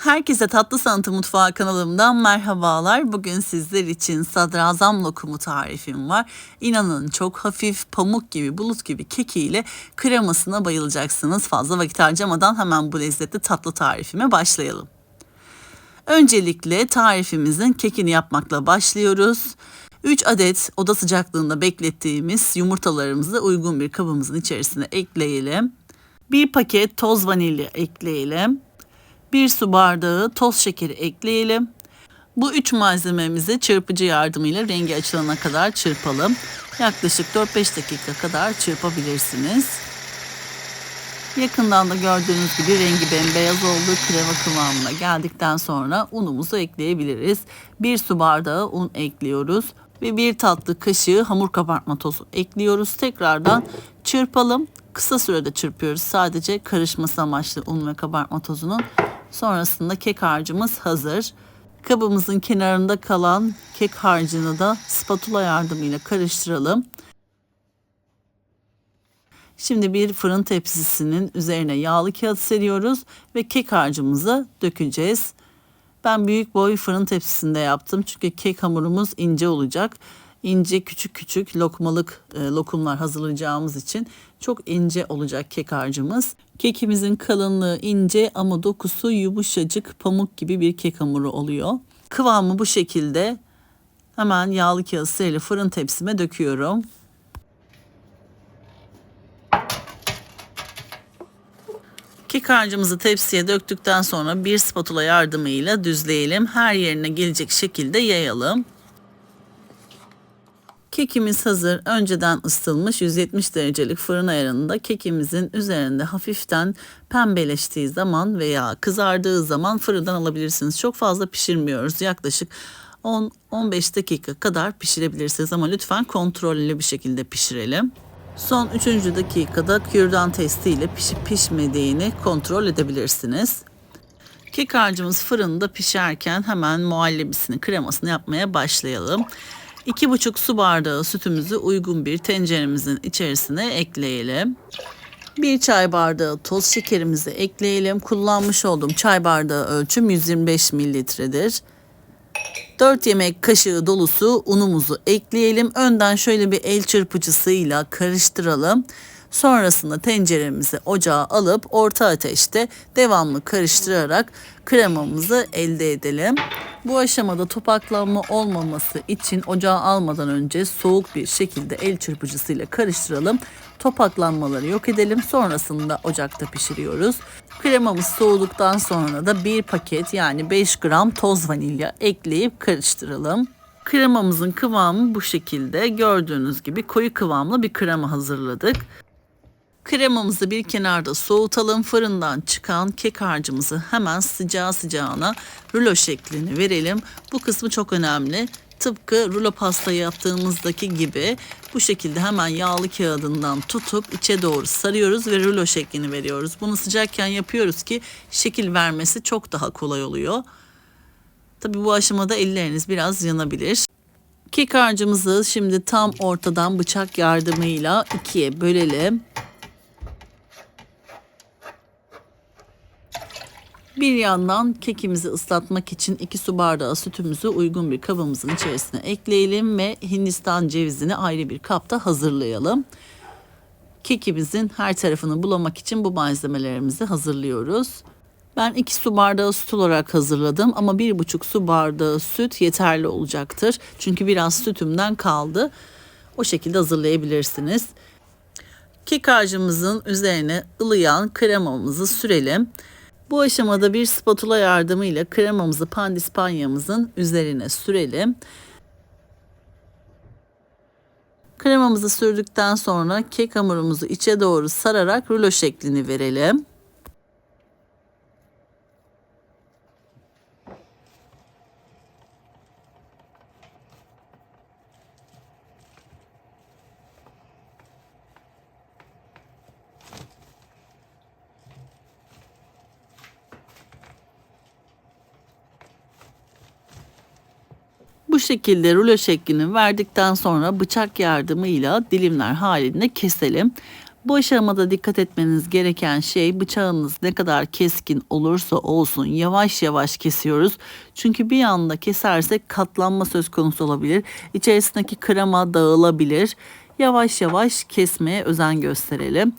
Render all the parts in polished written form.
Herkese Tatlı Sanatı Mutfağı kanalımdan merhabalar. Bugün sizler için sadrazam lokumu tarifim var. İnanın çok hafif, pamuk gibi, bulut gibi kekiyle kremasına bayılacaksınız. Fazla vakit harcamadan hemen bu lezzetli tatlı tarifime başlayalım. Öncelikle tarifimizin kekini yapmakla başlıyoruz. 3 adet oda sıcaklığında beklettiğimiz yumurtalarımızı uygun bir kabımızın içerisine ekleyelim. 1 paket toz vanilya ekleyelim. 1 su bardağı toz şekeri ekleyelim. Bu 3 malzememizi çırpıcı yardımıyla rengi açılana kadar çırpalım. Yaklaşık 4-5 dakika kadar çırpabilirsiniz. Yakından da gördüğünüz gibi rengi bembeyaz oldu. Krema kıvamına geldikten sonra unumuzu ekleyebiliriz. 1 su bardağı un ekliyoruz ve 1 tatlı kaşığı hamur kabartma tozu ekliyoruz. Tekrardan çırpalım. Kısa sürede çırpıyoruz. Sadece karışması amaçlı un ve kabartma tozunun. Sonrasında kek harcımız hazır. Kabımızın kenarında kalan kek harcını da spatula yardımıyla karıştıralım. Şimdi bir fırın tepsisinin üzerine yağlı kağıt seriyoruz ve kek harcımızı dökeceğiz. Ben büyük boy fırın tepsisinde yaptım çünkü kek hamurumuz ince olacak. İnce küçük küçük lokmalık lokumlar hazırlayacağımız için çok ince olacak kek harcımız. Kekimizin kalınlığı ince ama dokusu yumuşacık pamuk gibi bir kek hamuru oluyor. Kıvamı bu şekilde. Hemen yağlı kağıt serili fırın tepsime döküyorum. Kek harcımızı tepsiye döktükten sonra bir spatula yardımıyla düzleyelim. Her yerine gelecek şekilde yayalım. Kekimiz hazır. Önceden ısıtılmış 170 derecelik fırın ayarında kekimizin üzerinde hafiften pembeleştiği zaman veya kızardığı zaman fırından alabilirsiniz. Çok fazla pişirmiyoruz. Yaklaşık 10-15 dakika kadar pişirebilirsiniz ama lütfen kontrollü bir şekilde pişirelim. Son 3. dakikada kürdan testi ile pişip pişmediğini kontrol edebilirsiniz. Kek harcımız fırında pişerken hemen muhallebisini, kremasını yapmaya başlayalım. 2,5 su bardağı sütümüzü uygun bir tenceremizin içerisine ekleyelim. 1 çay bardağı toz şekerimizi ekleyelim. Kullanmış olduğum çay bardağı ölçüm 125 mililitredir. 4 yemek kaşığı dolusu unumuzu ekleyelim. Önden şöyle bir el çırpıcısıyla karıştıralım. Sonrasında tenceremizi ocağa alıp orta ateşte devamlı karıştırarak kremamızı elde edelim. Bu aşamada topaklanma olmaması için ocağa almadan önce soğuk bir şekilde el çırpıcısıyla karıştıralım. Topaklanmaları yok edelim. Sonrasında ocakta pişiriyoruz. Kremamız soğuduktan sonra da 1 paket yani 5 gram toz vanilya ekleyip karıştıralım. Kremamızın kıvamı bu şekilde. Gördüğünüz gibi koyu kıvamlı bir krema hazırladık. Kremamızı bir kenarda soğutalım. Fırından çıkan kek harcımızı hemen sıcağı sıcağına rulo şeklini verelim. Bu kısmı çok önemli. Tıpkı rulo pasta yaptığımızdaki gibi bu şekilde hemen yağlı kağıdından tutup içe doğru sarıyoruz ve rulo şeklini veriyoruz. Bunu sıcakken yapıyoruz ki şekil vermesi çok daha kolay oluyor. Tabii bu aşamada elleriniz biraz yanabilir. Kek harcımızı şimdi tam ortadan bıçak yardımıyla ikiye bölelim. Bir yandan kekimizi ıslatmak için 2 su bardağı sütümüzü uygun bir kabımızın içerisine ekleyelim ve Hindistan cevizini ayrı bir kapta hazırlayalım. Kekimizin her tarafını bulamak için bu malzemelerimizi hazırlıyoruz. Ben 2 su bardağı süt olarak hazırladım ama 1,5 su bardağı süt yeterli olacaktır. Çünkü biraz sütümden kaldı. O şekilde hazırlayabilirsiniz. Kek harcımızın üzerine ılıyan kremamızı sürelim. Bu aşamada bir spatula yardımıyla kremamızı pandispanyamızın üzerine sürelim. Kremamızı sürdükten sonra kek hamurumuzu içe doğru sararak rulo şeklini verelim. Bu şekilde rulo şeklini verdikten sonra bıçak yardımıyla dilimler halinde keselim. Bu aşamada dikkat etmeniz gereken şey, bıçağınız ne kadar keskin olursa olsun yavaş yavaş kesiyoruz. Çünkü bir anda kesersek katlanma söz konusu olabilir. İçerisindeki krema dağılabilir. Yavaş yavaş kesmeye özen gösterelim.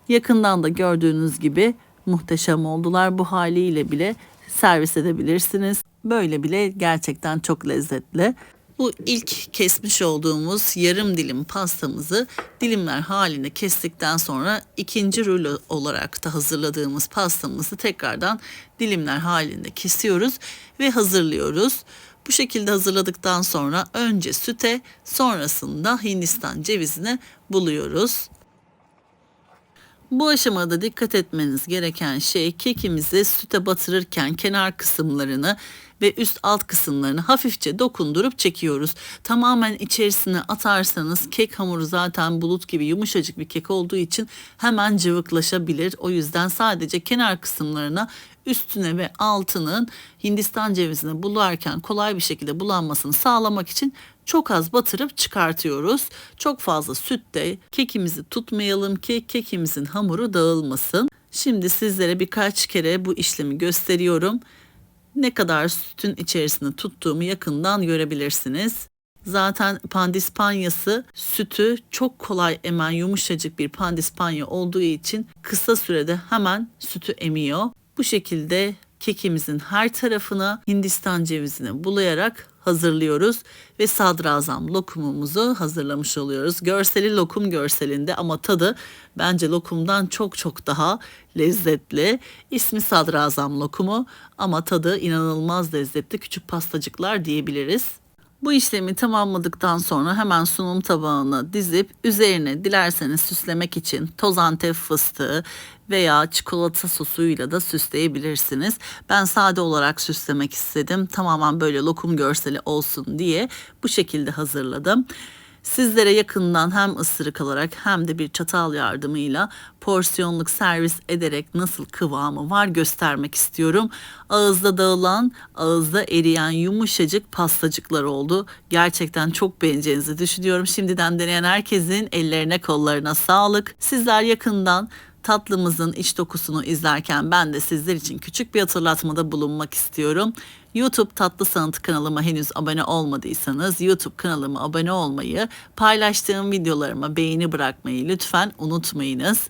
Yakından da gördüğünüz gibi muhteşem oldular. Bu haliyle bile servis edebilirsiniz. Böyle bile gerçekten çok lezzetli. Bu ilk kesmiş olduğumuz yarım dilim pastamızı dilimler halinde kestikten sonra ikinci rulo olarak da hazırladığımız pastamızı tekrardan dilimler halinde kesiyoruz ve hazırlıyoruz. Bu şekilde hazırladıktan sonra önce süte, sonrasında Hindistan cevizine buluyoruz. Bu aşamada dikkat etmeniz gereken şey, kekimizi süte batırırken kenar kısımlarını ve üst alt kısımlarını hafifçe dokundurup çekiyoruz. Tamamen içerisine atarsanız kek hamuru zaten bulut gibi yumuşacık bir kek olduğu için hemen cıvıklaşabilir. O yüzden sadece kenar kısımlarına, üstüne ve altının Hindistan cevizini bularken kolay bir şekilde bulanmasını sağlamak için çok az batırıp çıkartıyoruz. Çok fazla sütte kekimizi tutmayalım ki kekimizin hamuru dağılmasın. Şimdi sizlere birkaç kere bu işlemi gösteriyorum. Ne kadar sütün içerisinde tuttuğumu yakından görebilirsiniz. Zaten pandispanyası sütü çok kolay emen yumuşacık bir pandispanya olduğu için kısa sürede hemen sütü emiyor. Bu şekilde kekimizin her tarafına Hindistan cevizini bulayarak hazırlıyoruz ve sadrazam lokumumuzu hazırlamış oluyoruz. Görseli lokum görselinde ama tadı bence lokumdan çok çok daha lezzetli. İsmi sadrazam lokumu ama tadı inanılmaz lezzetli, küçük pastacıklar diyebiliriz. Bu işlemi tamamladıktan sonra hemen sunum tabağına dizip üzerine dilerseniz süslemek için toz Antep fıstığı veya çikolata sosuyla da süsleyebilirsiniz. Ben sade olarak süslemek istedim. Tamamen böyle lokum görseli olsun diye bu şekilde hazırladım. Sizlere yakından hem ısırık alarak hem de bir çatal yardımıyla porsiyonluk servis ederek nasıl kıvamı var göstermek istiyorum. Ağızda dağılan, ağızda eriyen yumuşacık pastacıklar oldu. Gerçekten çok beğeneceğinizi düşünüyorum. Şimdiden deneyen herkesin ellerine kollarına sağlık. Sizler yakından tatlımızın iç dokusunu izlerken ben de sizler için küçük bir hatırlatmada bulunmak istiyorum. YouTube Tatlı Sanatı kanalıma henüz abone olmadıysanız YouTube kanalıma abone olmayı, paylaştığım videolarıma beğeni bırakmayı lütfen unutmayınız.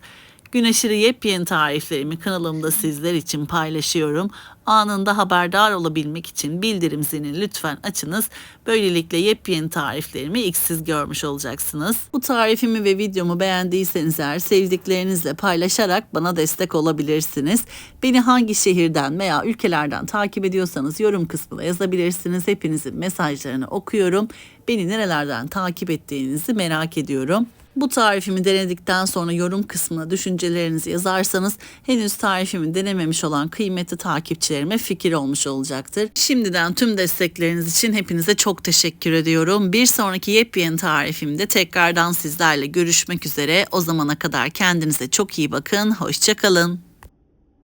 Gün aşırı yepyeni tariflerimi kanalımda sizler için paylaşıyorum. Anında haberdar olabilmek için bildirim zilini lütfen açınız. Böylelikle yepyeni tariflerimi ilk siz görmüş olacaksınız. Bu tarifimi ve videomu beğendiyseniz eğer sevdiklerinizle paylaşarak bana destek olabilirsiniz. Beni hangi şehirden veya ülkelerden takip ediyorsanız yorum kısmına yazabilirsiniz. Hepinizin mesajlarını okuyorum. Beni nerelerden takip ettiğinizi merak ediyorum. Bu tarifimi denedikten sonra yorum kısmına düşüncelerinizi yazarsanız henüz tarifimi denememiş olan kıymetli takipçilerime fikir olmuş olacaktır. Şimdiden tüm destekleriniz için hepinize çok teşekkür ediyorum. Bir sonraki yepyeni tarifimde tekrardan sizlerle görüşmek üzere. O zamana kadar kendinize çok iyi bakın. Hoşça kalın.